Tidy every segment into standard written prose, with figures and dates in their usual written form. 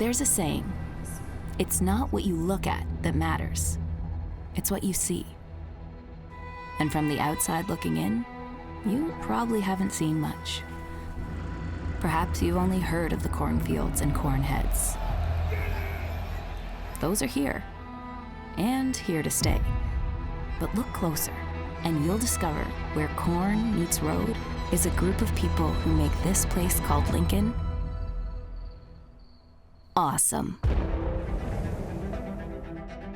There's a saying, it's not what you look at that matters, it's what you see. And from the outside looking in, you probably haven't seen much. Perhaps you've only heard of the cornfields and corn heads. Those are here, and here to stay. But look closer, and you'll discover where corn meets road is a group of people who make this place called Lincoln awesome.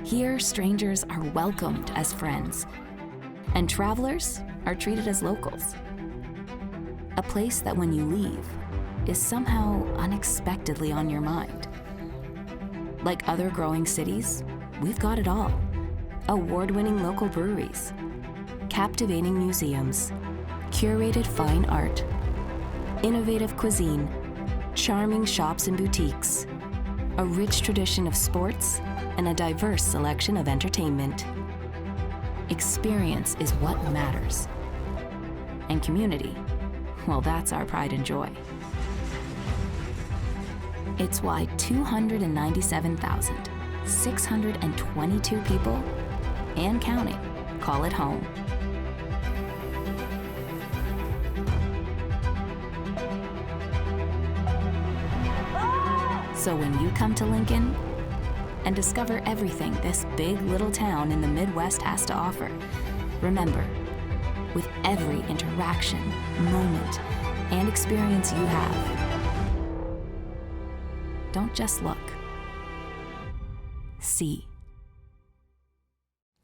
Here, strangers are welcomed as friends, and travelers are treated as locals. A place that when you leave is somehow unexpectedly on your mind. Like other growing cities, we've got it all. Award-winning local breweries, captivating museums, curated fine art, innovative cuisine, charming shops and boutiques, a rich tradition of sports, and a diverse selection of entertainment. Experience is what matters. And community, well, that's our pride and joy. It's why 297,622 people, and counting, call it home. So when you come to Lincoln and discover everything this big little town in the Midwest has to offer, remember, with every interaction, moment, and experience you have, don't just look. See.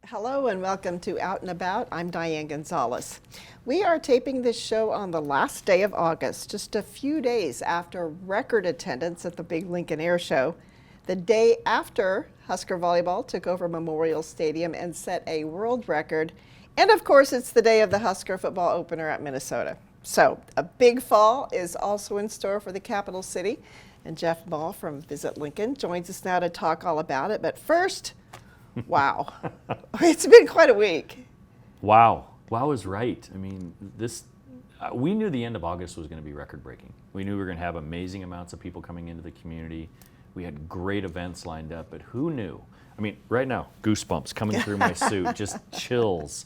Hello and welcome to Out and About. I'm Diane Gonzalez. We are taping this show on the last day of August, just a few days after record attendance at the Big Lincoln Air Show, the day after Husker Volleyball took over Memorial Stadium and set a world record, and of course it's the day of the Husker football opener at Minnesota. So a big fall is also in store for the capital city, and Jeff Ball from Visit Lincoln joins us now to talk all about it. But first, wow, it's been quite a week. Wow. Wow is right. I mean, we knew the end of August was going to be record-breaking. We knew we were going to have amazing amounts of people coming into the community. We had great events lined up, but who knew? I mean, right now, goosebumps coming through my suit, just chills.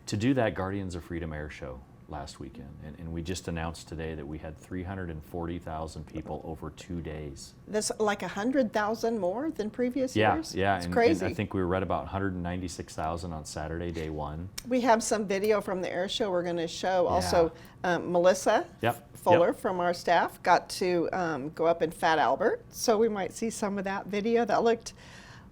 To do that Guardians of Freedom Air Show last weekend, and we just announced today that we had 340,000 people over 2 days. That's like 100,000 more than previous years? Yeah, it's and crazy. I think we were right about 196,000 on Saturday, day one. We have some video from the air show we're going to show. Yeah. Also, Melissa Fuller from our staff got to go up in Fat Albert, so we might see some of that video. That looked,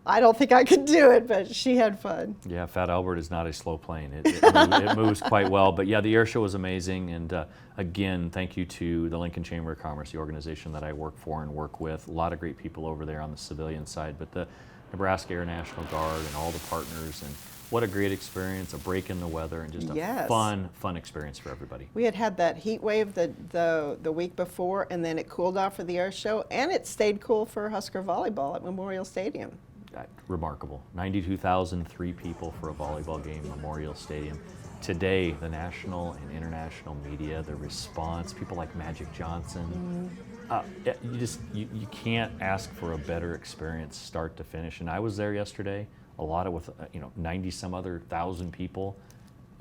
I don't think I could do it, but she had fun. Yeah, Fat Albert is not a slow plane. It moves quite well. But yeah, the air show was amazing. And again, thank you to the Lincoln Chamber of Commerce, the organization that I work for and work with. A lot of great people over there on the civilian side, but the Nebraska Air National Guard and all the partners. And what a great experience, a break in the weather, and just a fun experience for everybody. We had that heat wave the week before, and then it cooled off for the air show, and it stayed cool for Husker Volleyball at Memorial Stadium. Remarkable. 92,003 people for a volleyball game, Memorial Stadium. Today, the national and international media, the response, people like Magic Johnson, you can't ask for a better experience start to finish. And I was there yesterday, a lot of with 90 some other thousand people.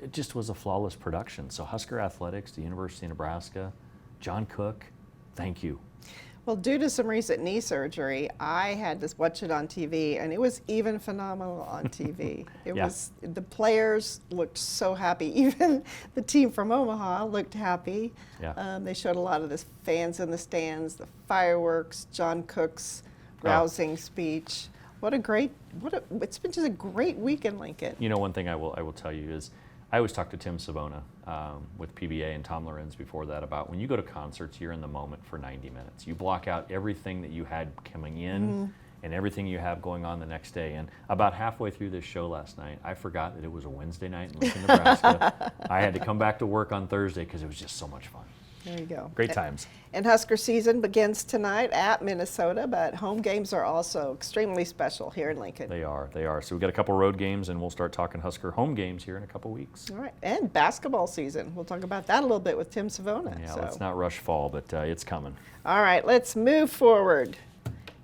It just was a flawless production. So Husker Athletics, the University of Nebraska, John Cook, thank you. Well, due to some recent knee surgery, I had to watch it on TV, and it was even phenomenal on TV. The players looked so happy. Even the team from Omaha looked happy. Yeah. They showed a lot of the fans in the stands, the fireworks, John Cook's rousing speech. It's been just a great week in Lincoln. You know, one thing I will tell you is, I always talk to Tim Savona with PBA and Tom Lorenz before that about when you go to concerts, you're in the moment for 90 minutes. You block out everything that you had coming in and everything you have going on the next day. And about halfway through this show last night, I forgot that it was a Wednesday night in Lincoln, Nebraska. I had to come back to work on Thursday because it was just so much fun. There you go. Great times. And Husker season begins tonight at Minnesota, but home games are also extremely special here in Lincoln. They are. So we've got a couple road games, and we'll start talking Husker home games here in a couple weeks. All right, and basketball season. We'll talk about that a little bit with Tim Savona. Yeah, let's not rush fall, but it's coming. All right, let's move forward.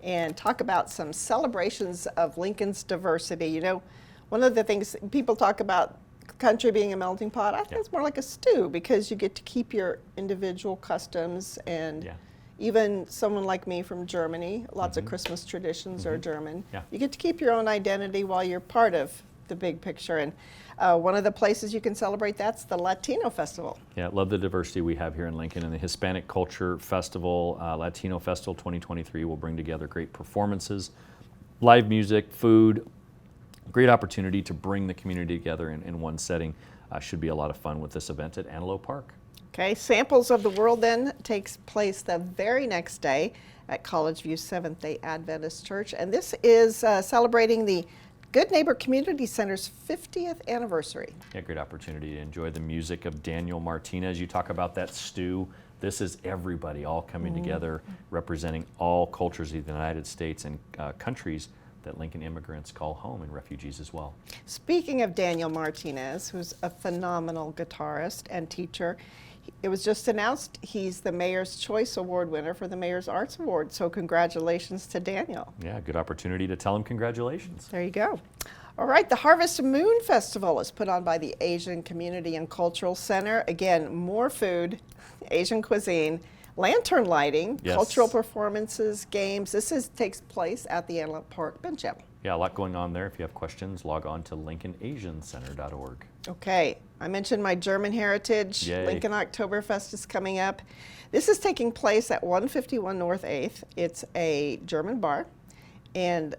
and talk about some celebrations of Lincoln's diversity. You know, one of the things people talk about country being a melting pot, I think it's more like a stew because you get to keep your individual customs and even someone like me from Germany, lots of Christmas traditions are German. Yeah. You get to keep your own identity while you're part of the big picture. And one of the places you can celebrate that's the Latino Festival. Yeah, love the diversity we have here in Lincoln. And the Hispanic Culture Festival, Latino Festival 2023 will bring together great performances, live music, food, great opportunity to bring the community together in one setting. Should be a lot of fun with this event at Antelope Park. Okay, Samples of the World then takes place the very next day at College View Seventh-day Adventist Church. And this is celebrating the Good Neighbor Community Center's 50th anniversary. Yeah, great opportunity to enjoy the music of Daniel Martinez. You talk about that stew. This is everybody all coming together, representing all cultures of the United States and countries that Lincoln immigrants call home, and refugees as well. Speaking of Daniel Martinez, who's a phenomenal guitarist and teacher, it was just announced he's the Mayor's Choice Award winner for the Mayor's Arts Award. So congratulations to Daniel. Yeah, good opportunity to tell him congratulations. There you go. All right, the Harvest Moon Festival is put on by the Asian Community and Cultural Center. Again, more food, Asian cuisine, lantern lighting, cultural performances, games. This takes place at the Antelope Park Bench Chapel. Yeah, a lot going on there. If you have questions, log on to lincolnasiancenter.org. Okay, I mentioned my German heritage. Yay. Lincoln Oktoberfest is coming up. This is taking place at 151 North 8th. It's a German bar, and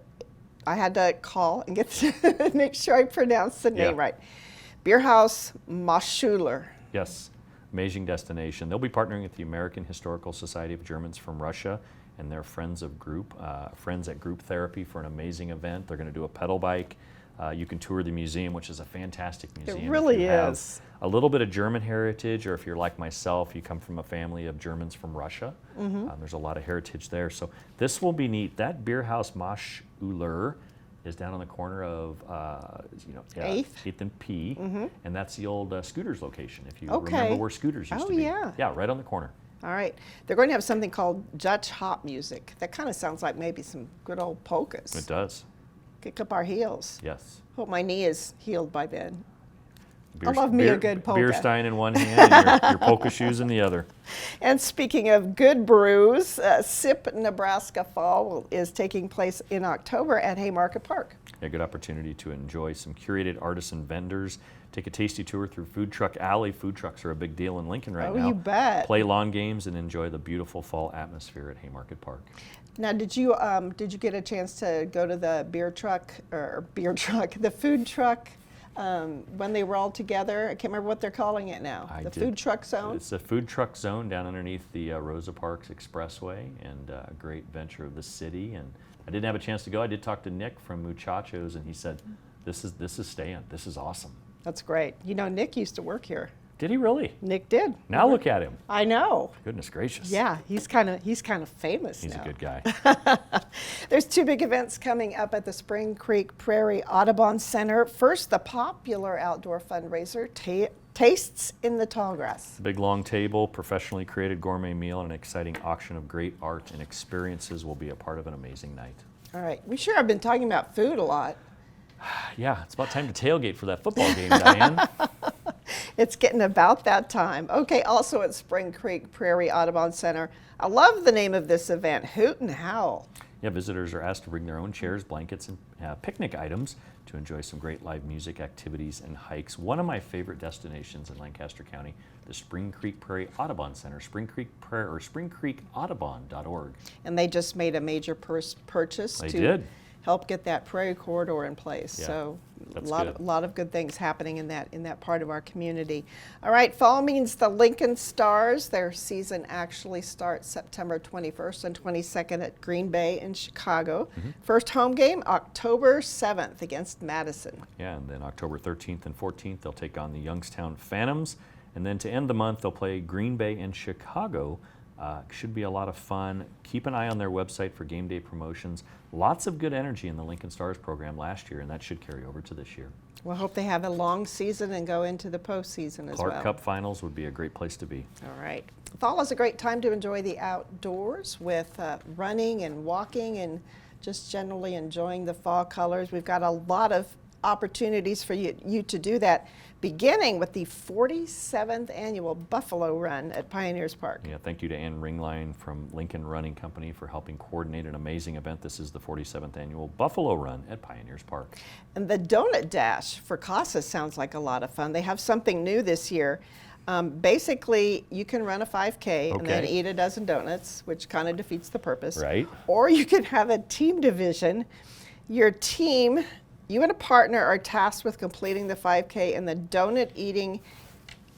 I had to call and get to make sure I pronounced the name right. Bierhaus Moschuler. Yes, amazing destination. They'll be partnering with the American Historical Society of Germans from Russia and their friends at Group Therapy for an amazing event. They're going to do a pedal bike. You can tour the museum, which is a fantastic museum. It really if you have is. a little bit of German heritage, or if you're like myself, you come from a family of Germans from Russia. There's a lot of heritage there. So this will be neat. That Bierhaus Moschuler is down on the corner of 8th and P, and that's the old Scooters location, if you remember where Scooters used to be. Yeah, right on the corner. All right. They're going to have something called Dutch hop music. That kind of sounds like maybe some good old polkas. It does. Kick up our heels. Yes. Hope my knee is healed by then. I love me a good polka. Beer stein in one hand and your polka shoes in the other. And speaking of good brews, SIP Nebraska Fall is taking place in October at Haymarket Park. A good opportunity to enjoy some curated artisan vendors. Take a tasty tour through Food Truck Alley. Food trucks are a big deal in Lincoln right now. Oh, you bet. Play lawn games and enjoy the beautiful fall atmosphere at Haymarket Park. Now, did you get a chance to go to the the food truck when they were all together? I can't remember what they're calling it now. I did. Food truck zone? It's the food truck zone down underneath the Rosa Parks Expressway, and a great venture of the city. And I didn't have a chance to go. I did talk to Nick from Muchachos, and he said, this is staying. This is awesome. That's great. You know, Nick used to work here. Did he really? Nick did. Now look at him. I know. Goodness gracious. Yeah, he's kind of famous He's now. a good guy. There's two big events coming up at the Spring Creek Prairie Audubon Center. First, the popular outdoor fundraiser, Tastes in the Tallgrass. Big long table, professionally created gourmet meal, and an exciting auction of great art and experiences will be a part of an amazing night. All right. We sure have been talking about food a lot. Yeah, it's about time to tailgate for that football game, Diane. It's getting about that time. Okay, also at Spring Creek Prairie Audubon Center. I love the name of this event, Hoot and Howl. Yeah, visitors are asked to bring their own chairs, blankets, and picnic items to enjoy some great live music, activities, and hikes. One of my favorite destinations in Lancaster County, the Spring Creek Prairie Audubon Center, springcreekaudubon.org. And they just made a major purchase to help get that prairie corridor in place. Yeah, so a that's lot of good things happening in that part of our community. All right, fall means the Lincoln Stars. Their season actually starts September 21st and 22nd at Green Bay in Chicago. First home game, October 7th against Madison. Yeah, and then October 13th and 14th, they'll take on the Youngstown Phantoms. And then to end the month, they'll play Green Bay and Chicago Should be a lot of fun. Keep an eye on their website for game day promotions. Lots of good energy in the Lincoln Stars program last year, and that should carry over to this year. We'll hope they have a long season and go into the postseason as well. Clark Cup Finals would be a great place to be. All right. Fall is a great time to enjoy the outdoors with running and walking and just generally enjoying the fall colors. We've got a lot of opportunities for you to do that, beginning with the 47th annual Buffalo Run at Pioneers Park. Yeah, thank you to Ann Ringline from Lincoln Running Company for helping coordinate an amazing event. This is the 47th annual Buffalo Run at Pioneers Park. And the Donut Dash for CASA sounds like a lot of fun. They have something new this year. Basically, you can run a 5K and then eat a dozen donuts, which kind of defeats the purpose. Right. Or you can have a team division. Your team, you and a partner, are tasked with completing the 5K and the donut eating,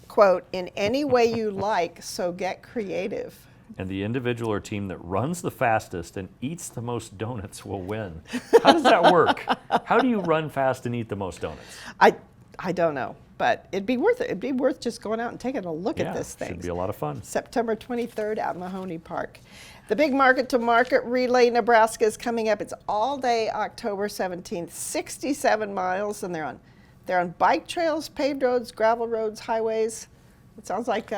quote, in any way you like, so get creative. And the individual or team that runs the fastest and eats the most donuts will win. How does that work? How do you run fast and eat the most donuts? I don't know, but it'd be worth it. It'd be worth just going out and taking a look at this thing. Should be a lot of fun. September 23rd at Mahoney Park. The big Market to Market Relay Nebraska is coming up. It's all day October 17th, 67 miles, and they're on bike trails, paved roads, gravel roads, highways. It sounds like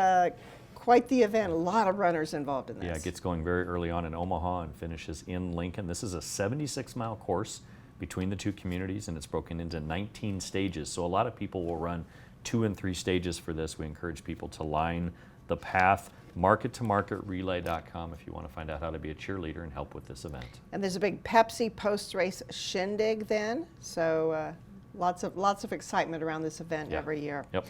quite the event. A lot of runners involved in this. Yeah, it gets going very early on in Omaha and finishes in Lincoln. This is a 76-mile course between the two communities, and it's broken into 19 stages. So a lot of people will run 2 and 3 stages for this. We encourage people to line the path. MarketToMarketRelay.com if you want to find out how to be a cheerleader and help with this event. And there's a big Pepsi post-race shindig then, so lots of excitement around this event every year. Yep.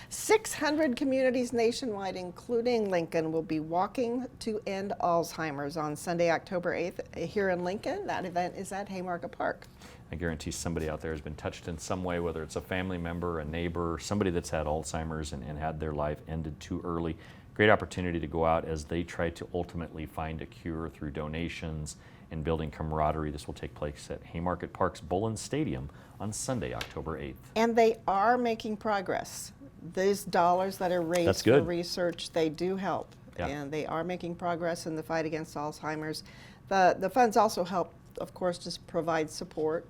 600 communities nationwide, including Lincoln, will be walking to end Alzheimer's on Sunday, October 8th here in Lincoln. That event is at Haymarket Park. I guarantee somebody out there has been touched in some way, whether it's a family member, a neighbor, somebody that's had Alzheimer's and had their life ended too early. Great opportunity to go out as they try to ultimately find a cure through donations and building camaraderie. This will take place at Haymarket Park's Bullen Stadium on Sunday, October 8th. And they are making progress. These dollars that are raised for research, they do help. Yeah. And they are making progress in the fight against Alzheimer's. The funds also help, of course, just provide support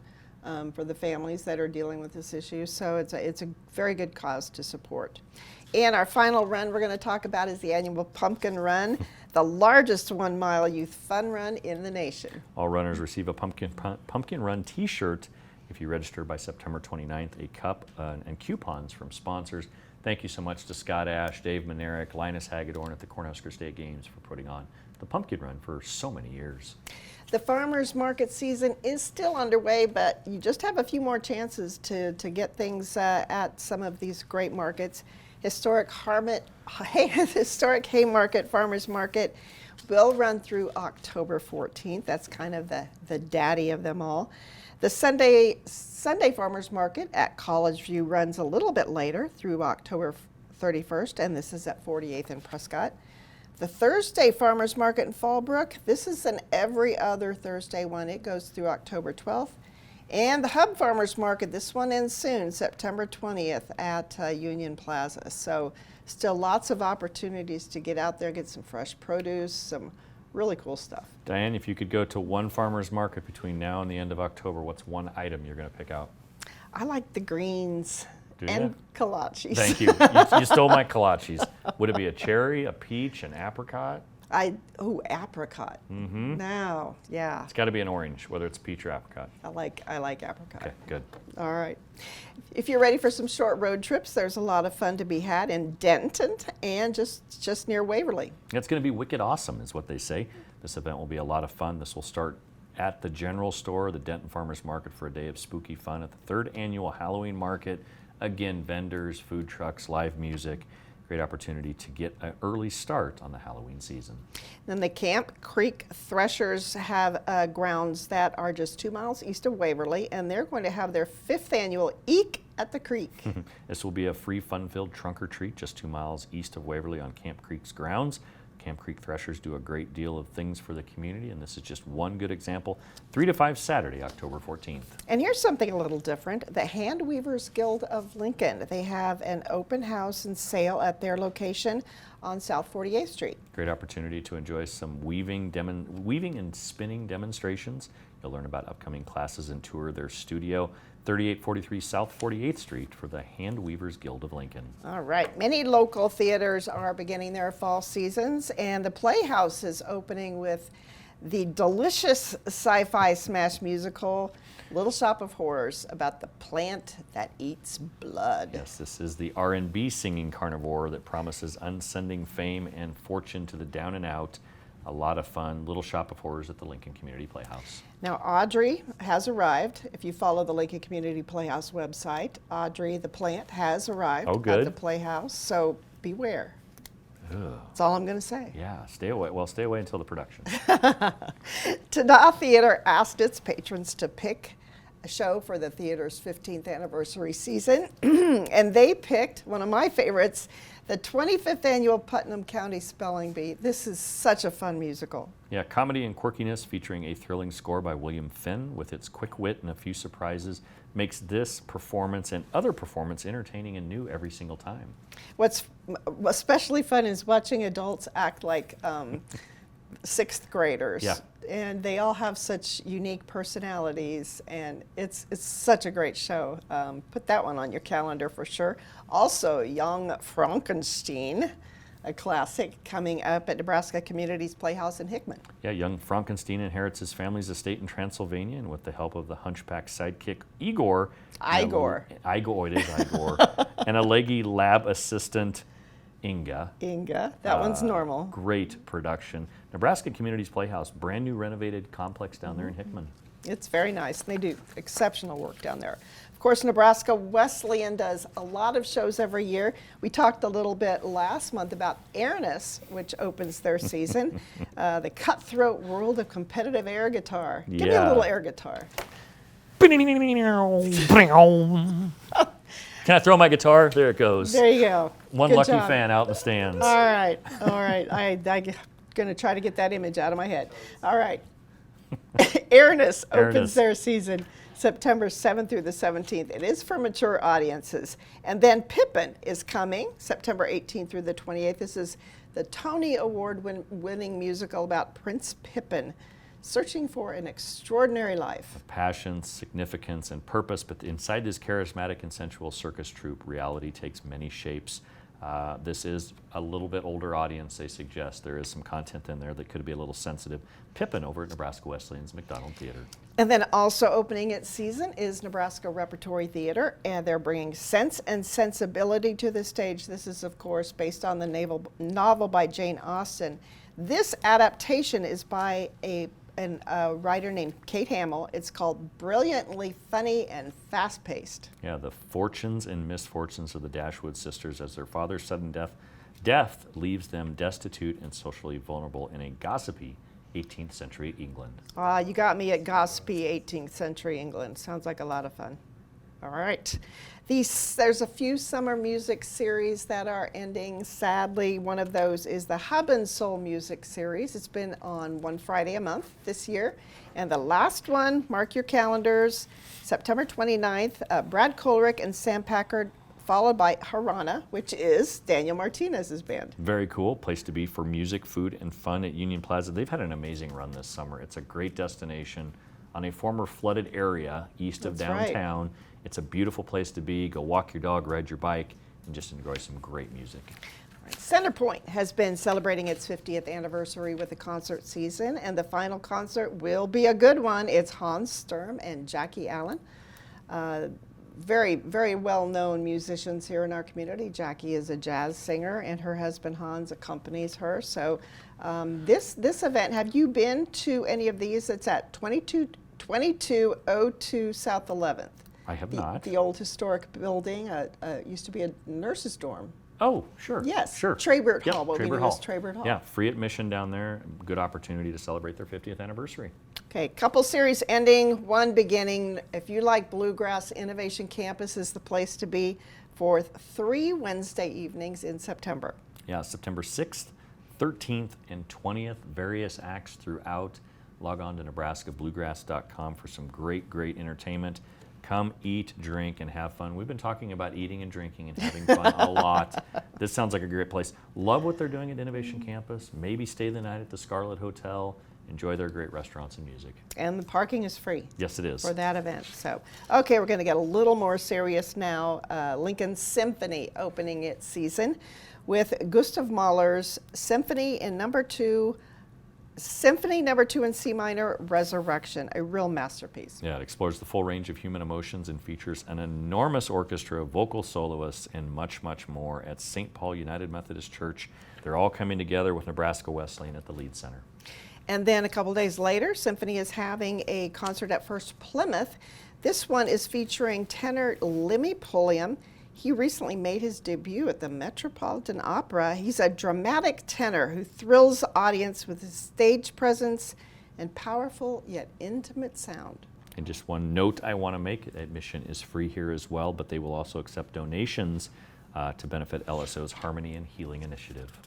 for the families that are dealing with this issue. So it's a very good cause to support. And our final run we're going to talk about is the annual Pumpkin Run, the largest 1-mile youth fun run in the nation. All runners receive a Pumpkin Run t-shirt if you register by September 29th, a cup and coupons from sponsors. Thank you so much to Scott Ash, Dave Manerick, Linus Hagedorn at the Cornhusker State Games for putting on the Pumpkin Run for so many years. The farmers market season is still underway, but you just have a few more chances to get things at some of these great markets. Historic Haymarket Farmers Market will run through October 14th. That's kind of the daddy of them all. The Sunday Farmers Market at College View runs a little bit later through October 31st, and this is at 48th and Prescott. The Thursday Farmers Market in Fallbrook, this is an every other Thursday one. It goes through October 12th. And the Hub Farmers Market, this one ends soon, September 20th at Union Plaza. So still lots of opportunities to get out there, get some fresh produce, some really cool stuff. Diane, if you could go to one farmer's market between now and the end of October, what's one item you're going to pick out? I like the greens Do and ya? kolaches. Thank you. You stole my kolaches. Would it be a cherry, a peach, an apricot? Apricot. Mm-hmm. No, yeah. It's got to be an orange, whether it's peach or apricot. I like apricot. Okay, good. All right. If you're ready for some short road trips, there's a lot of fun to be had in Denton and just near Waverly. It's going to be wicked awesome, is what they say. This event will be a lot of fun. This will start at the general store, the Denton Farmers Market, for a day of spooky fun at the 3rd annual Halloween market. Again, vendors, food trucks, live music. Great opportunity to get an early start on the Halloween season. Then the Camp Creek Threshers have grounds that are just 2 miles east of Waverly, and they're going to have their 5th annual Eek at the Creek. This will be a free, fun-filled trunk or treat just 2 miles east of Waverly on Camp Creek's grounds. Camp Creek Threshers do a great deal of things for the community, and this is just one good example. 3 to 5 Saturday, October 14th. And here's something a little different. The Hand Weavers Guild of Lincoln, they have an open house and sale at their location on South 48th Street. Great opportunity to enjoy some weaving and spinning demonstrations. You'll learn about upcoming classes and tour their studio, 3843 South 48th Street, for the Hand Weavers Guild of Lincoln. All right, many local theaters are beginning their fall seasons, and the Playhouse is opening with the delicious sci-fi smash musical Little Shop of Horrors, about the plant that eats blood. Yes, this is the R&B singing carnivore that promises unsending fame and fortune to the down and out. A lot of fun. Little Shop of Horrors at the Lincoln Community Playhouse. Now, Audrey has arrived. If you follow the Lincoln Community Playhouse website, Audrey the plant has arrived at the Playhouse, so beware. That's all I'm going to say. Yeah, stay away. Well, stay away until the production. Tada Theater asked its patrons to pick a show for the theater's 15th anniversary season, and they picked one of my favorites, the 25th annual Putnam County Spelling Bee. This is such a fun musical. Yeah, comedy and quirkiness featuring a thrilling score by William Finn with its quick wit and a few surprises makes this performance and other performance entertaining and new every single time. What's especially fun is watching adults act like sixth graders. Yeah. And they all have such unique personalities, and it's such a great show. Put that one on your calendar for sure. Also, Young Frankenstein, a classic, coming up at Nebraska Community's Playhouse in Hickman. Yeah, young Frankenstein inherits his family's estate in Transylvania, and with the help of the hunchback sidekick Igor, Igor, it is Igor, and a leggy lab assistant Inga. That one's normal. Great production. Nebraska Community's Playhouse, brand new renovated complex down there in Hickman. It's very nice. They do exceptional work down there. Of course, Nebraska Wesleyan does a lot of shows every year. We talked a little bit last month about Airness, which opens their season. The cutthroat world of competitive air guitar. Give me a little air guitar. Can I throw my guitar? There it goes. There you go. One Good lucky job. fan out in the stands. All right. I'm going to try to get that image out of my head. All right. Airness opens their season September 7th through the 17th. It is for mature audiences. And then Pippin is coming September 18th through the 28th. This is the Tony Award winning musical about Prince Pippin searching for an extraordinary life. Passion, significance, and purpose, but inside this charismatic and sensual circus troupe, reality takes many shapes. This is a little bit older audience, they suggest. There is some content in there that could be a little sensitive. Pippin over at Nebraska Wesleyan's McDonald Theater. And then also opening its season is Nebraska Repertory Theater, and they're bringing Sense and Sensibility to the stage. This is, of course, based on the novel by Jane Austen. This adaptation is by a writer named Kate Hamill. It's called Brilliantly Funny and Fast-Paced. Yeah, the fortunes and misfortunes of the Dashwood sisters as their father's sudden death leaves them destitute and socially vulnerable in a gossipy 18th century England. You got me at gossipy 18th century England. Sounds like a lot of fun. All right. There's a few summer music series that are ending. Sadly, one of those is the Hub and Soul music series. It's been on one Friday a month this year. And the last one, mark your calendars, September 29th, Brad Kohlrick and Sam Packard, followed by Harana, which is Daniel Martinez's band. Very cool place to be for music, food, and fun at Union Plaza. They've had an amazing run this summer. It's a great destination on a former flooded area east of downtown. Right. It's a beautiful place to be. Go walk your dog, ride your bike, and just enjoy some great music. Right. Centerpoint has been celebrating its 50th anniversary with a concert season, and the final concert will be a good one. It's Hans Sturm and Jackie Allen. Very, very well-known musicians here in our community. Jackie is a jazz singer, and her husband Hans accompanies her. So this event, have you been to any of these? It's at 2202 South 11th. I have not. The old historic building, used to be a nurse's dorm. Oh, sure. Yes, sure. Traybert Yep, Hall. What we knew as Traybert Hall. Yeah, free admission down there. Good opportunity to celebrate their 50th anniversary. Okay, couple series ending, one beginning. If you like bluegrass, Innovation Campus is the place to be for 3 Wednesday evenings in September. Yeah, September 6th, 13th, and 20th. Various acts throughout. Log on to NebraskaBluegrass.com for some great, great entertainment. Come eat, drink, and have fun. We've been talking about eating and drinking and having fun a lot. This sounds like a great place. Love what they're doing at Innovation Campus. Maybe stay the night at the Scarlet Hotel. Enjoy their great restaurants and music. And the parking is free. Yes, it is. For that event. So, okay, we're going to get a little more serious now. Lincoln Symphony opening its season with Gustav Mahler's Symphony Number 2 in C minor, Resurrection, a real masterpiece. Yeah, it explores the full range of human emotions and features an enormous orchestra of vocal soloists and much, much more at St. Paul United Methodist Church. They're all coming together with Nebraska Wesleyan at the Lead Center. And then a couple days later, Symphony is having a concert at First Plymouth. This one is featuring tenor Lemmy Pulliam. He recently made his debut at the Metropolitan Opera. He's a dramatic tenor who thrills the audience with his stage presence and powerful yet intimate sound. And just one note I want to make, admission is free here as well, but they will also accept donations to benefit LSO's Harmony and Healing Initiative.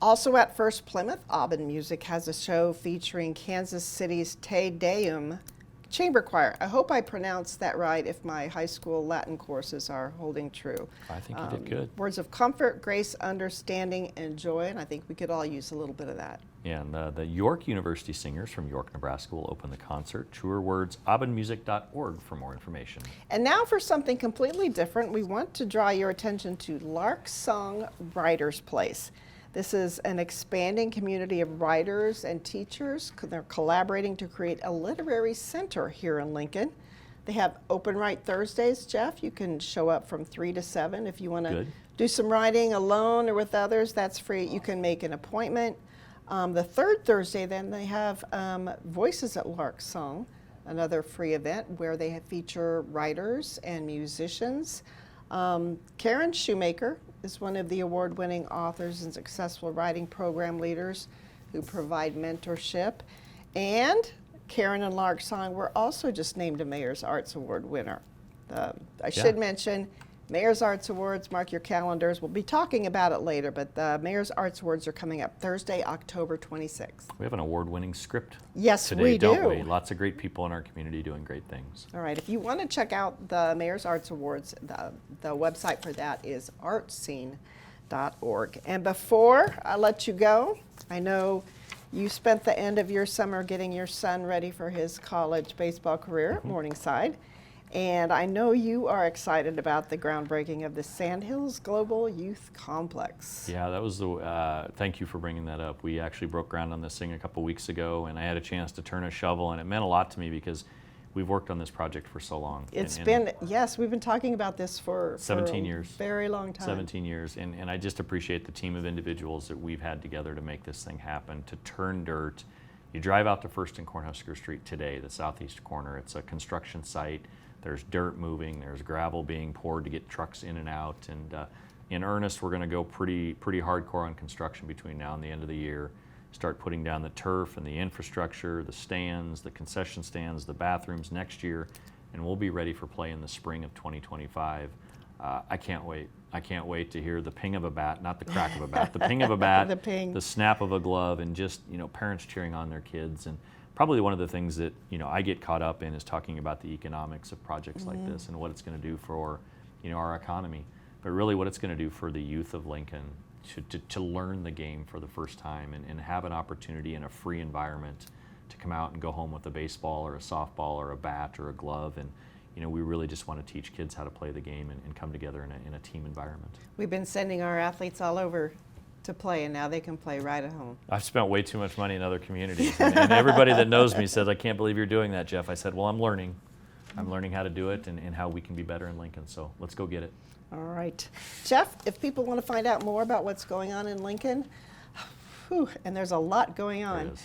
Also at First Plymouth, Aubin Music has a show featuring Kansas City's Te Deum Chamber Choir. I hope I pronounced that right if my high school Latin courses are holding true. I think you did good. Words of comfort, grace, understanding, and joy, and I think we could all use a little bit of that. Yeah, and the York University Singers from York, Nebraska will open the concert. Truer words, aubinmusic.org for more information. And now for something completely different, we want to draw your attention to Lark Song Writers Place. This is an expanding community of writers and teachers. They're collaborating to create a literary center here in Lincoln. They have Open Write Thursdays, Jeff. You can show up from 3 to 7 if you want to do some writing alone or with others. That's free. You can make an appointment. The third Thursday, then, they have Voices at Lark Song, another free event where they feature writers and musicians. Karen Shoemaker is one of the award-winning authors and successful writing program leaders who provide mentorship. And Karen and Lark Song were also just named a Mayor's Arts Award winner. I should mention, Mayor's Arts Awards, mark your calendars. We'll be talking about it later, but the Mayor's Arts Awards are coming up Thursday, October 26th. We have an award-winning script today, we don't we? Lots of great people in our community doing great things. All right, if you want to check out the Mayor's Arts Awards, the website for that is artscene.org. And before I let you go, I know you spent the end of your summer getting your son ready for his college baseball career at Morningside. And I know you are excited about the groundbreaking of the Sandhills Global Youth Complex. Yeah, that was the, thank you for bringing that up. We actually broke ground on this thing a couple weeks ago, and I had a chance to turn a shovel, and it meant a lot to me because we've worked on this project for so long. It's been, yes, we've been talking about this for 17 years. Very long time. 17 years, and I just appreciate the team of individuals that we've had together to make this thing happen, to turn dirt. You drive out to First and Cornhusker Street today, the southeast corner. It's a construction site. There's dirt moving, there's gravel being poured to get trucks in and out, and in earnest, we're going to go pretty hardcore on construction between now and the end of the year. Start putting down the turf and the infrastructure, the stands, the concession stands, the bathrooms next year, and we'll be ready for play in the spring of 2025. I can't wait. I can't wait to hear the ping of a bat, not the crack of a bat, the ping of a bat, the snap of a glove, and just, parents cheering on their kids. And probably one of the things that I get caught up in is talking about the economics of projects like this and what it's going to do for our economy, but really what it's going to do for the youth of Lincoln to learn the game for the first time and have an opportunity in a free environment to come out and go home with a baseball or a softball or a bat or a glove. And we really just want to teach kids how to play the game and come together in a team environment. We've been sending our athletes all over to play, and now they can play right at home. I've spent way too much money in other communities, and everybody that knows me says, I can't believe you're doing that, Jeff. I said, well, I'm learning. I'm learning how to do it and how we can be better in Lincoln, so let's go get it. All right. Jeff, if people want to find out more about what's going on in Lincoln, and there's a lot going on,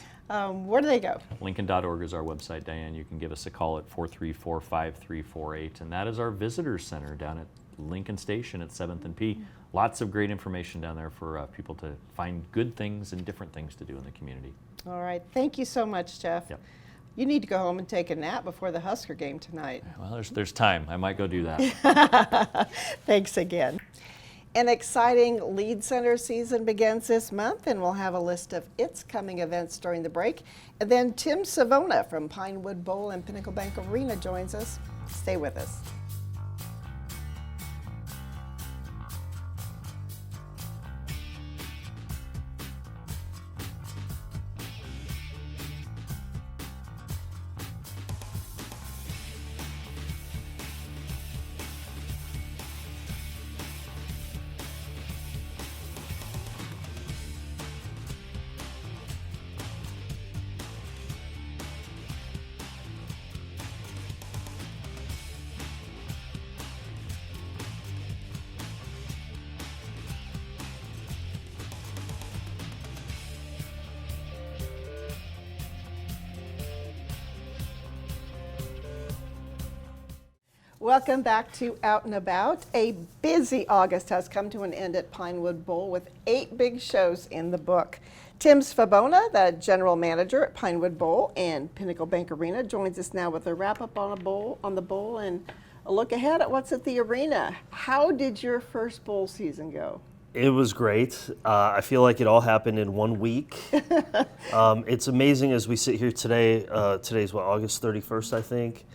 where do they go? Lincoln.org is our website, Diane. You can give us a call at 434-5348, and that is our visitor center down at Lincoln Station at 7th and P. Lots of great information down there for people to find good things and different things to do in the community. All right. Thank you so much, Jeff. Yep. You need to go home and take a nap before the Husker game tonight. Well, there's time. I might go do that. Thanks again. An exciting Lead Center season begins this month, and we'll have a list of its coming events during the break. And then Tim Savona from Pinewood Bowl and Pinnacle Bank Arena joins us Stay with us. Welcome back to Out and About. A busy August has come to an end at Pinewood Bowl with 8 big shows in the book. Tim Sfabona, the general manager at Pinewood Bowl and Pinnacle Bank Arena, joins us now with a wrap-up on the bowl and a look ahead at what's at the arena. How did your first bowl season go? It was great. I feel like it all happened in 1 week. It's amazing as we sit here today. Today's August 31st, I think.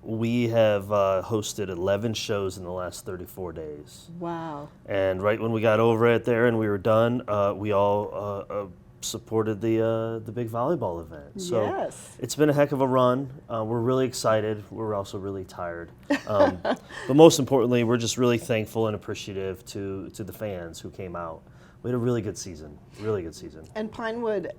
We have hosted 11 shows in the last 34 days. Wow. And right when we got over it there and we were done, we all supported the big volleyball event. So yes. It's been a heck of a run. We're really excited. We're also really tired. But most importantly, we're just really thankful and appreciative to the fans who came out. We had a really good season, And Pinewood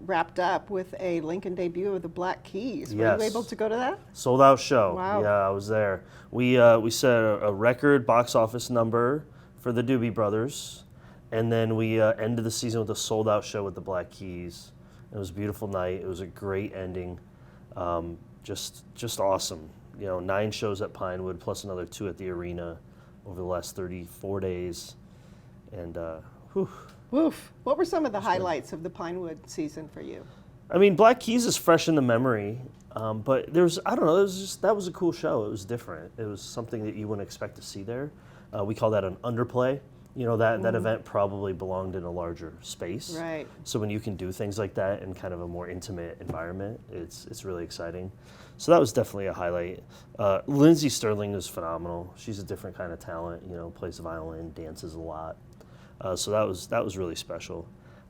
wrapped up with a Lincoln debut of the Black Keys. Were Yes. you able to go to that? Sold out show. Wow. Yeah, I was there. We set a record box office number for the Doobie Brothers, and then we ended the season with a sold out show with the Black Keys. It was a beautiful night. It was a great ending. Just awesome. 9 shows at Pinewood plus another 2 at the arena over the last 34 days. And whew. Woof. What were some of the highlights of the Pinewood season for you? I mean, Black Keys is fresh in the memory, but that was a cool show. It was different. It was something that you wouldn't expect to see there. We call that an underplay. That event probably belonged in a larger space. Right. So when you can do things like that in kind of a more intimate environment, it's really exciting. So that was definitely a highlight. Lindsey Sterling is phenomenal. She's a different kind of talent. Plays the violin, dances a lot. So that was really special.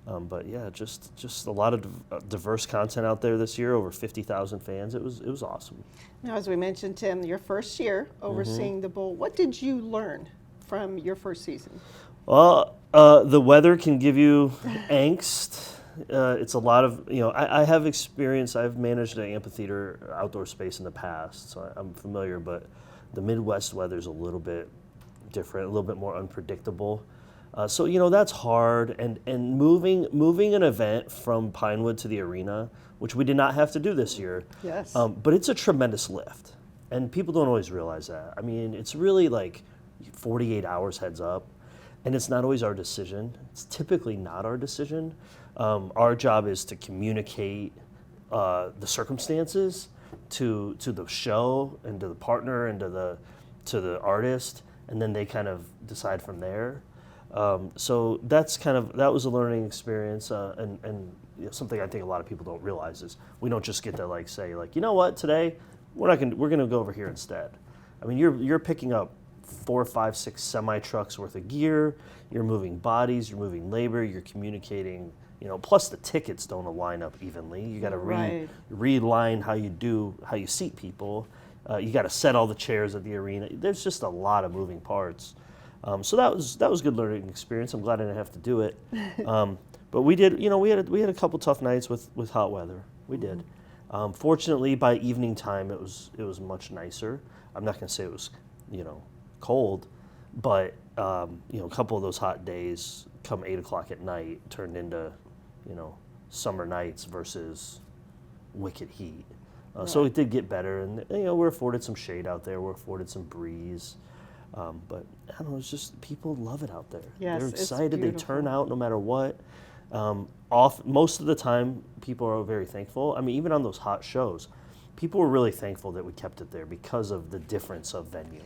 But yeah, just a lot of diverse content out there this year. Over 50,000 fans. It was awesome. Now, as we mentioned, Tim, your first year overseeing the bowl. What did you learn from your first season? Well, the weather can give you angst. It's a lot of I have experience. I've managed an amphitheater outdoor space in the past, so I'm familiar. But the Midwest weather's a little bit different, a little bit more unpredictable. So that's hard, and moving an event from Pinewood to the arena, which we did not have to do this year. Yes. But it's a tremendous lift, and people don't always realize that. I mean, it's really like 48 hours heads up, and it's not always our decision. It's typically not our decision. Our job is to communicate the circumstances to the show and to the partner and to the artist, and then they kind of decide from there. So that was a learning experience, and something I think a lot of people don't realize is we don't just get to say you know what, today we're gonna go over here instead. I mean, you're picking up 4, 5, 6 semi trucks worth of gear. You're moving bodies, you're moving labor, you're communicating. Plus the tickets don't line up evenly. You got to reline how you seat people. You got to set all the chairs at the arena. There's just a lot of moving parts. So that was a good learning experience. I'm glad I didn't have to do it. But we did, we had a couple tough nights with hot weather. We did. Fortunately, by evening time, it was much nicer. I'm not going to say it was, cold, but a couple of those hot days, come 8 o'clock at night, turned into, summer nights versus wicked heat. So it did get better, and we're afforded some shade out there. We're afforded some breeze. But I don't know, it's just people love it out there. Yes, they're it's excited. They beautiful. turn out no matter what. Most of the time, people are very thankful. I mean, even on those hot shows, people were really thankful that we kept it there because of the difference of venue.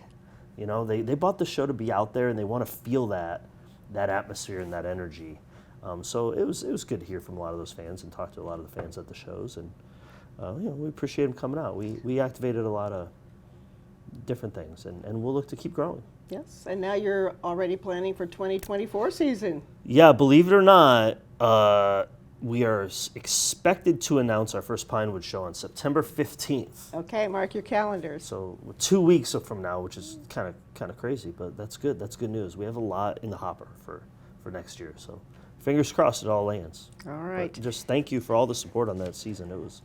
They bought the show to be out there, and they want to feel that atmosphere and that energy. So it was good to hear from a lot of those fans and talk to a lot of the fans at the shows, and we appreciate them coming out. We activated a lot of different things, and we'll look to keep growing. Yes, and now you're already planning for 2024 season. Yeah, believe it or not, we are expected to announce our first Pinewood show on September 15th. Okay, mark your calendars. So 2 weeks from now, which is kind of crazy, but that's good. That's good news. We have a lot in the hopper for next year. So fingers crossed it all lands. All right. But just thank you for all the support on that season. It was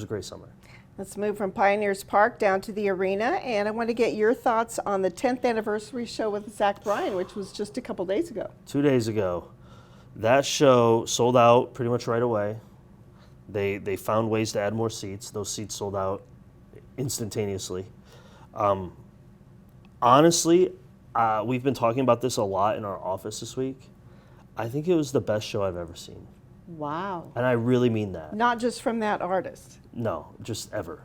a great summer. Let's move from Pioneers Park down to the arena, and I want to get your thoughts on the 10th anniversary show with Zach Bryan, which was just a couple days ago. 2 days ago, that show sold out pretty much right away. They found ways to add more seats. Those seats sold out instantaneously. Honestly, we've been talking about this a lot in our office this week. I think it was the best show I've ever seen. Wow. And I really mean that. Not just from that artist. No, just ever.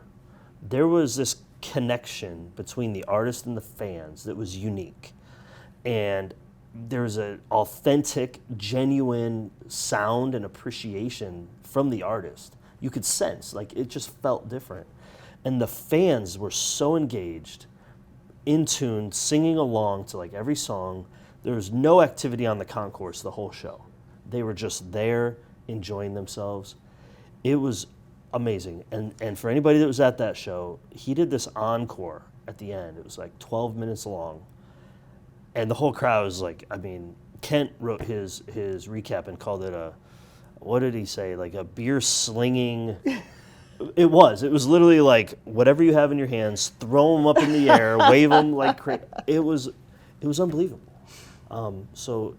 There was this connection between the artist and the fans that was unique. And there's an authentic, genuine sound and appreciation from the artist. You could sense, like, it just felt different. And the fans were so engaged, in tune, singing along to like every song. There was no activity on the concourse the whole show. They were just there, enjoying themselves. It was amazing. And for anybody that was at that show, he did this encore at the end. It was like 12 minutes long. And the whole crowd was like, I mean, Kent wrote his recap and called it what did he say? Like a beer slinging. It was literally like whatever you have in your hands, throw them up in the air, wave them like it was unbelievable. So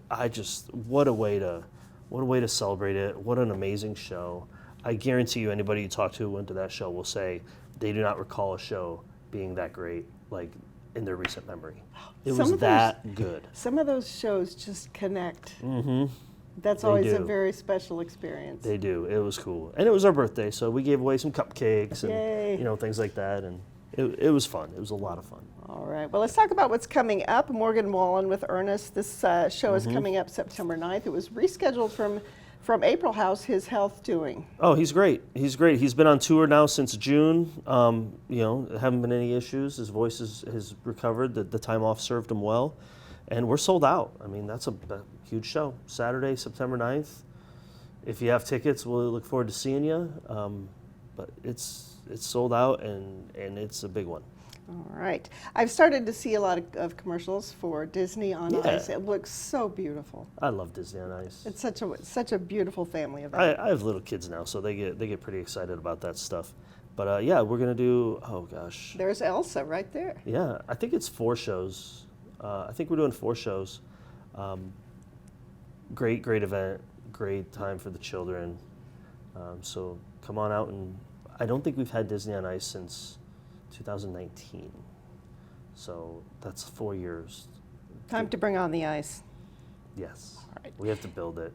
what a way to celebrate it. What an amazing show. I guarantee you anybody you talk to who went to that show will say they do not recall a show being that great, like in their recent memory. It was that good. Some of those shows just connect. Mm-hmm. That's always a very special experience. They do. It was cool. And it was our birthday, so we gave away some cupcakes and Yay. Things like that. And it was fun. It was a lot of fun. All right. Well, let's talk about what's coming up. Morgan Wallen with Ernest. This show is coming up September 9th. It was rescheduled from April. How's his health doing? Oh, he's great. He's great. He's been on tour now since June. Haven't been any issues. His voice has recovered. The time off served him well. And we're sold out. I mean, that's a huge show. Saturday, September 9th. If you have tickets, we'll look forward to seeing you. But it's sold out, and it's a big one. All right. I've started to see a lot of commercials for Disney on Yeah. Ice. It looks so beautiful. I love Disney on Ice. It's such a beautiful family event. I have little kids now, so they get pretty excited about that stuff. But we're gonna do. Oh gosh. There's Elsa right there. Yeah, I think it's 4 shows. I think we're doing 4 shows. Great event. Great time for the children. So come on out, and I don't think we've had Disney on Ice since 2019. So that's 4 years. Time to bring on the ice. Yes. All right. We have to build it.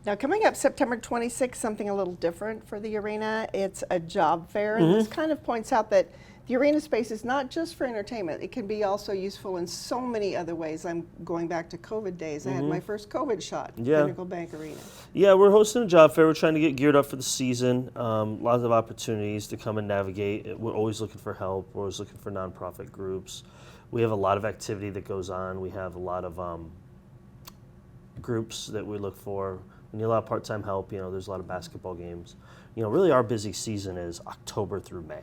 Now, coming up September 26th, something a little different for the arena. It's a job fair, and this kind of points out that the arena space is not just for entertainment. It can be also useful in so many other ways. I'm going back to COVID days. I had my first COVID shot at Pinnacle Bank Arena. Yeah, we're hosting a job fair. We're trying to get geared up for the season. Lots of opportunities to come and navigate. We're always looking for help. We're always looking for nonprofit groups. We have a lot of activity that goes on. We have a lot of groups that we look for. We need a lot of part-time help. There's a lot of basketball games. Really our busy season is October through May.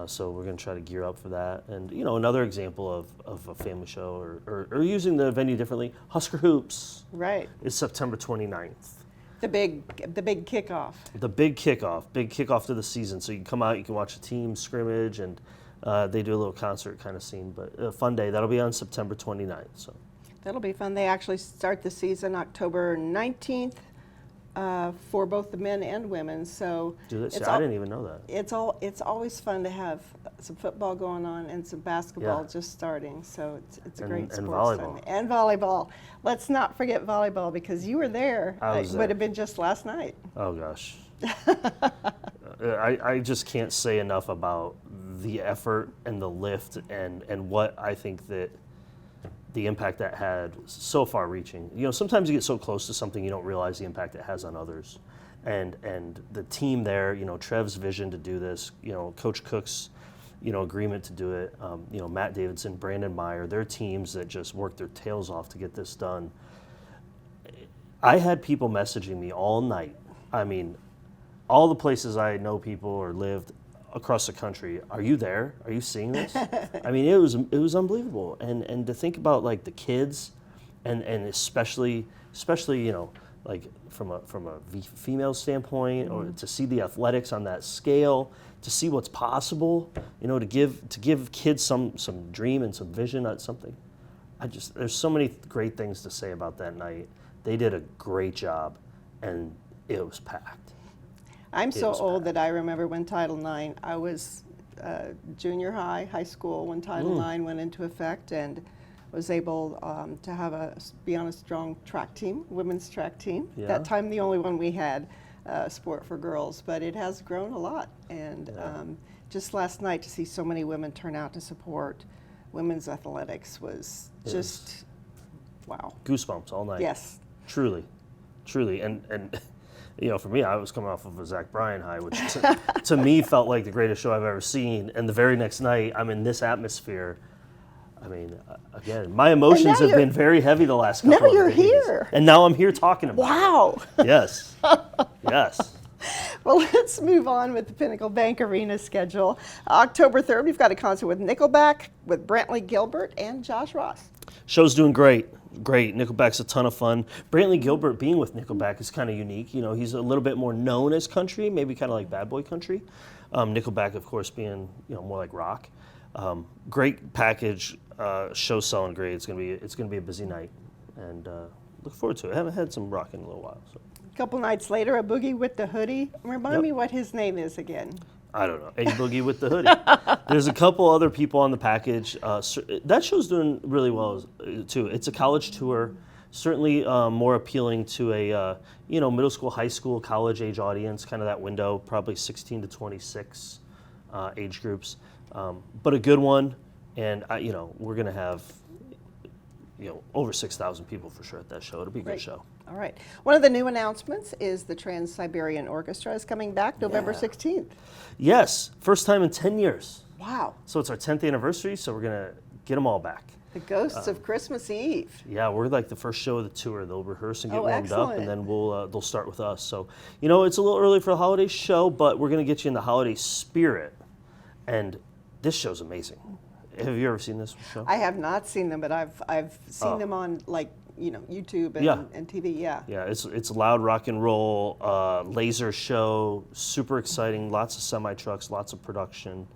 So we're going to try to gear up for that. And, another example of a family show or using the venue differently, Husker Hoops Right. is September 29th. The big kickoff. The big kickoff to the season. So you can come out, you can watch a team scrimmage, and they do a little concert kind of scene. But a fun day. That'll be on September 29th. So That'll be fun. They actually start the season October 19th for both the men and women. So do this. I didn't even know that. It's always fun to have some football going on and some basketball Yeah. just starting. So it's a great And sports volleyball. time. And volleyball. Let's not forget volleyball because you were there. I was It there. would have been just last night. Oh gosh. I just can't say enough about the effort and the lift and what I think that the impact that had so far reaching. Sometimes you get so close to something you don't realize the impact it has on others. And the team there, Trev's vision to do this, Coach Cook's agreement to do it. Matt Davidson, Brandon Meyer, their teams that just worked their tails off to get this done. I had people messaging me all night. I mean, all the places I know people or lived across the country. Are you there? Are you seeing this? I mean, it was unbelievable. And to think about like the kids, and especially like from a female standpoint, or to see the athletics on that scale, to see what's possible, to give kids some dream and some vision on something. There's so many great things to say about that night. They did a great job, and it was packed. I'm so old that I remember when Title IX, I was junior high school when Title IX went into effect, and was able to be on a strong track team, women's track team. Yeah. That time the only one we had, sport for girls, but it has grown a lot. And just last night to see so many women turn out to support women's athletics was just, wow. Goosebumps all night. Yes. Truly. And for me, I was coming off of a Zach Bryan high, which to me felt like the greatest show I've ever seen. And the very next night, I'm in this atmosphere. I mean, again, my emotions have been very heavy the last couple of days. Now you're here. And now I'm here talking about it. Yes. Yes. Well, let's move on with the Pinnacle Bank Arena schedule. October 3rd, we've got a concert with Nickelback, with Brantley Gilbert, and Josh Ross. Show's doing great. Nickelback's a ton of fun. Brantley Gilbert being with Nickelback is kind of unique. He's a little bit more known as country, maybe kind of like Bad Boy country. Nickelback, of course, being more like rock. Great package. Show's selling great. It's gonna be a busy night, and look forward to it. I haven't had some rock in a little while. So. A couple nights later, a Boogie with the Hoodie. Remind me what his name is again. I don't know. A Boogie with the Hoodie. There's a couple other people on the package. That show's doing really well too. It's a college tour, certainly more appealing to a middle school, high school, college age audience, kind of that window, probably 16 to 26 age groups, but a good one. And we're gonna have over 6,000 people for sure at that show. It'll be a good show. All right. One of the new announcements is the Trans-Siberian Orchestra is coming back November 16th. Yes, first time in 10 years. Wow. So it's our 10th anniversary, so we're going to get them all back. The Ghosts of Christmas Eve. Yeah, we're like the first show of the tour. They'll rehearse and get warmed up, and then they'll start with us. So, it's a little early for the holiday show, but we're going to get you in the holiday spirit. And this show's amazing. Have you ever seen this show? I have not seen them, but I've seen them on YouTube and TV. Yeah. Yeah, it's loud rock and roll, laser show, super exciting. Lots of semi trucks, lots of production.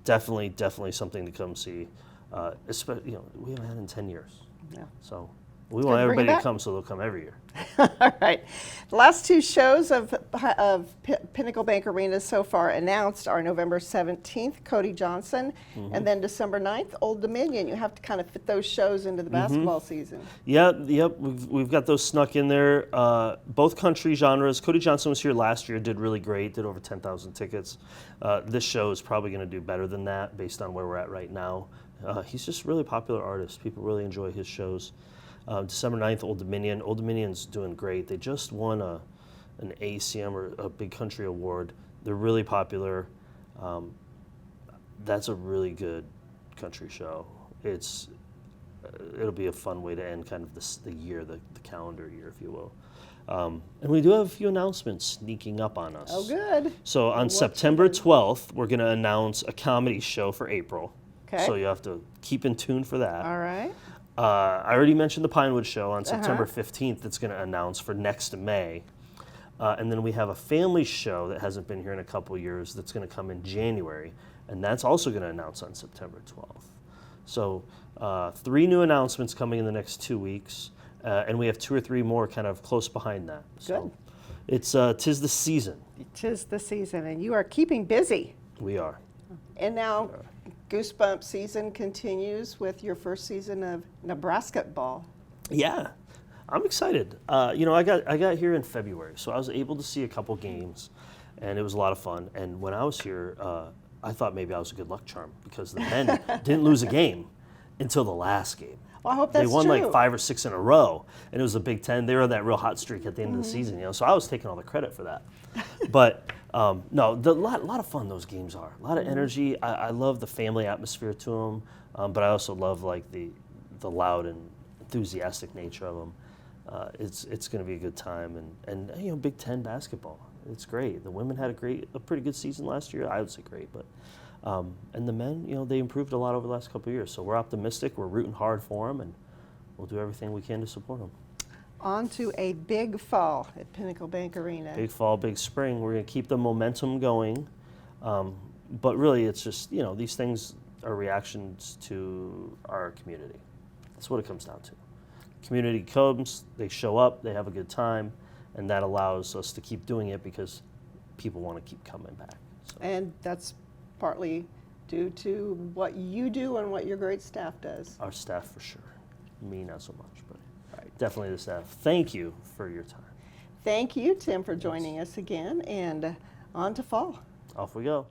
Definitely something to come see. Especially, we haven't had in 10 years. Yeah. So we want everybody to come, so they'll come every year. All right. The last two shows of Pinnacle Bank Arena so far announced are November 17th, Cody Johnson, and then December 9th, Old Dominion. You have to kind of fit those shows into the basketball season. Yep. We've got those snuck in there. Both country genres. Cody Johnson was here last year, did really great, did over 10,000 tickets. This show is probably going to do better than that based on where we're at right now. He's just a really popular artist. People really enjoy his shows. December 9th, Old Dominion. Old Dominion's doing great. They just won an ACM or a Big Country Award. They're really popular. That's a really good country show. It'll be a fun way to end kind of the year, the calendar year, if you will. And we do have a few announcements sneaking up on us. Oh, good. So on September 12th, we're going to announce a comedy show for April. Okay. So you have to keep in tune for that. All right. I already mentioned the Pinewood Show on September 15th that's going to announce for next May. And then we have a family show that hasn't been here in a couple years that's going to come in January. And that's also going to announce on September 12th. So 3 new announcements coming in the next 2 weeks. And we have 2 or 3 more kind of close behind that. So it's 'tis the season. 'Tis the season, and you are keeping busy. We are. And now Goosebump season continues with your first season of Nebraska ball. Yeah, I'm excited. I got here in February, so I was able to see a couple games, and it was a lot of fun. And when I was here, I thought maybe I was a good luck charm because the men didn't lose a game until the last game. Well, I hope that's true. They won true. like 5 or 6 in a row, and it was the Big Ten. They were on that real hot streak at the end of the season, so I was taking all the credit for that. But No, lot of fun those games are. A lot of energy. I love the family atmosphere to them, but I also love like the loud and enthusiastic nature of them. It's going to be a good time, and you know, Big Ten basketball. It's great. The women had a pretty good season last year. I would say great, but and the men, you know, they improved a lot over the last couple of years. So we're optimistic. We're rooting hard for them, and we'll do everything we can to support them. On to a big fall at Pinnacle Bank Arena. Big fall, big spring. We're going to keep the momentum going, but really, it's just, you know, these things are reactions to our community. That's what it comes down to. Community comes, they show up, they have a good time, and that allows us to keep doing it because people want to keep coming back. So. And that's partly due to what you do and what your great staff does. Our staff, for sure. Me, not so much, but definitely the staff. Thank you for your time. Thank you, Tim, for joining us again, and on to fall. Off we go.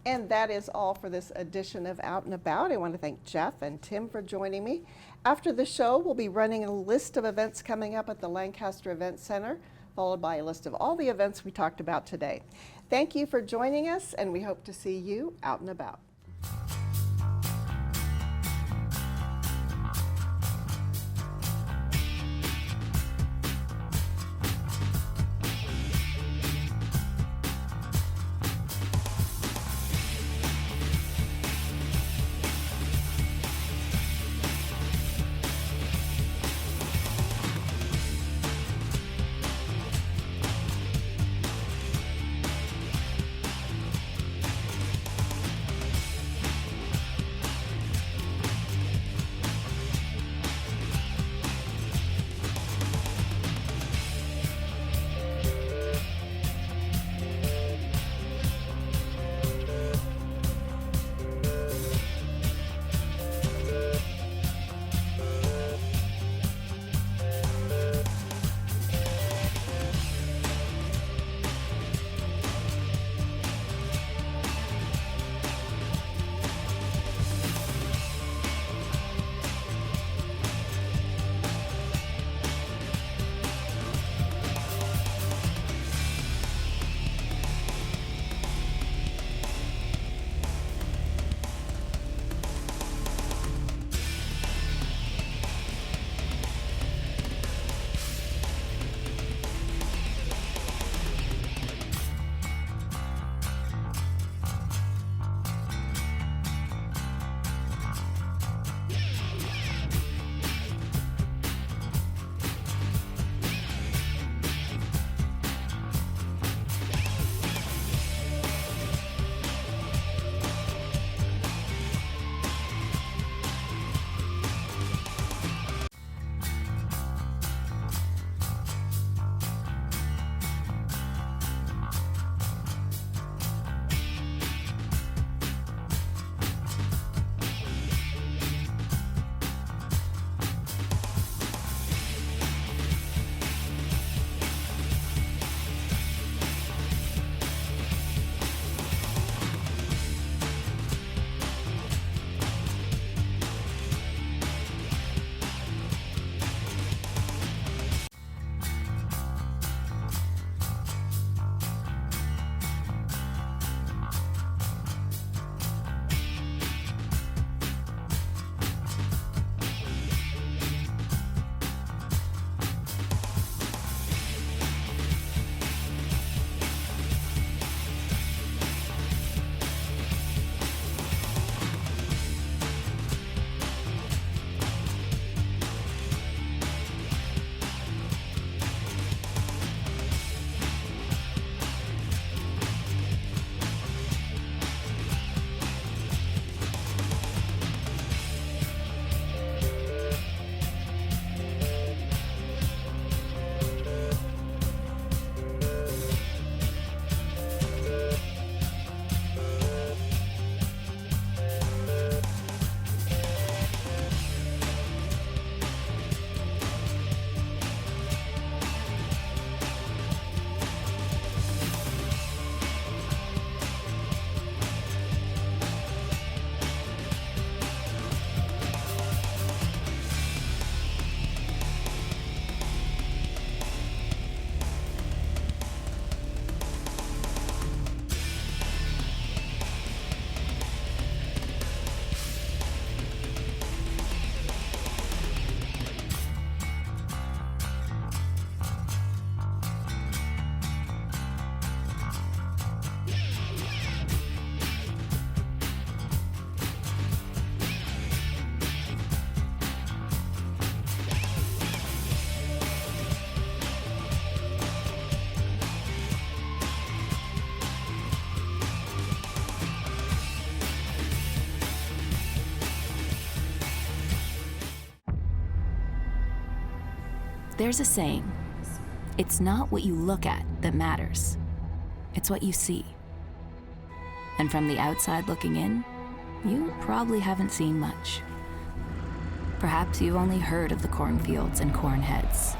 And that is all for this edition of Out and About. I want to thank Jeff and Tim for joining me. After the show, we'll be running a list of events coming up at the Lancaster Event Center, followed by a list of all the events we talked about today. Thank you for joining us, and we hope to see you out and about. There's a saying, it's not what you look at that matters, it's what you see. And from the outside looking in, you probably haven't seen much. Perhaps you've only heard of the cornfields and corn heads.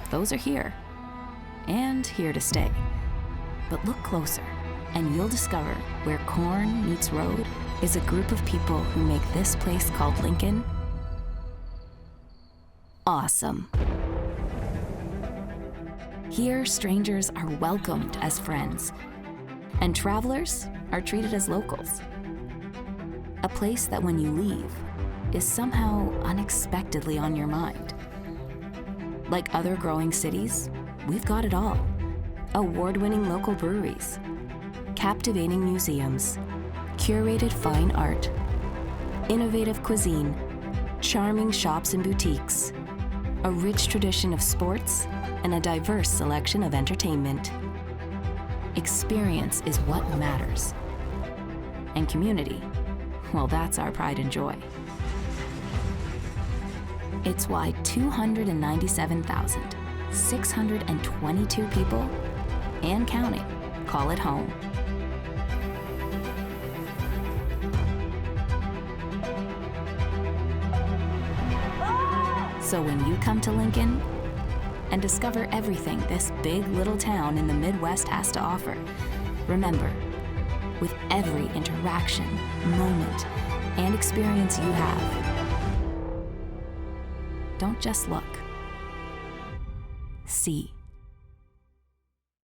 Those are here, and here to stay. But look closer, and you'll discover where corn meets road is a group of people who make this place called Lincoln awesome. Here, strangers are welcomed as friends, and travelers are treated as locals. A place that when you leave is somehow unexpectedly on your mind. Like other growing cities, we've got it all. Award-winning local breweries, captivating museums, curated fine art, innovative cuisine, charming shops and boutiques, a rich tradition of sports, and a diverse selection of entertainment. Experience is what matters. And community, well, that's our pride and joy. It's why 297,622 people, and counting, call it home. So when you come to Lincoln and discover everything this big little town in the Midwest has to offer, remember, with every interaction, moment, and experience you have, don't just look. See.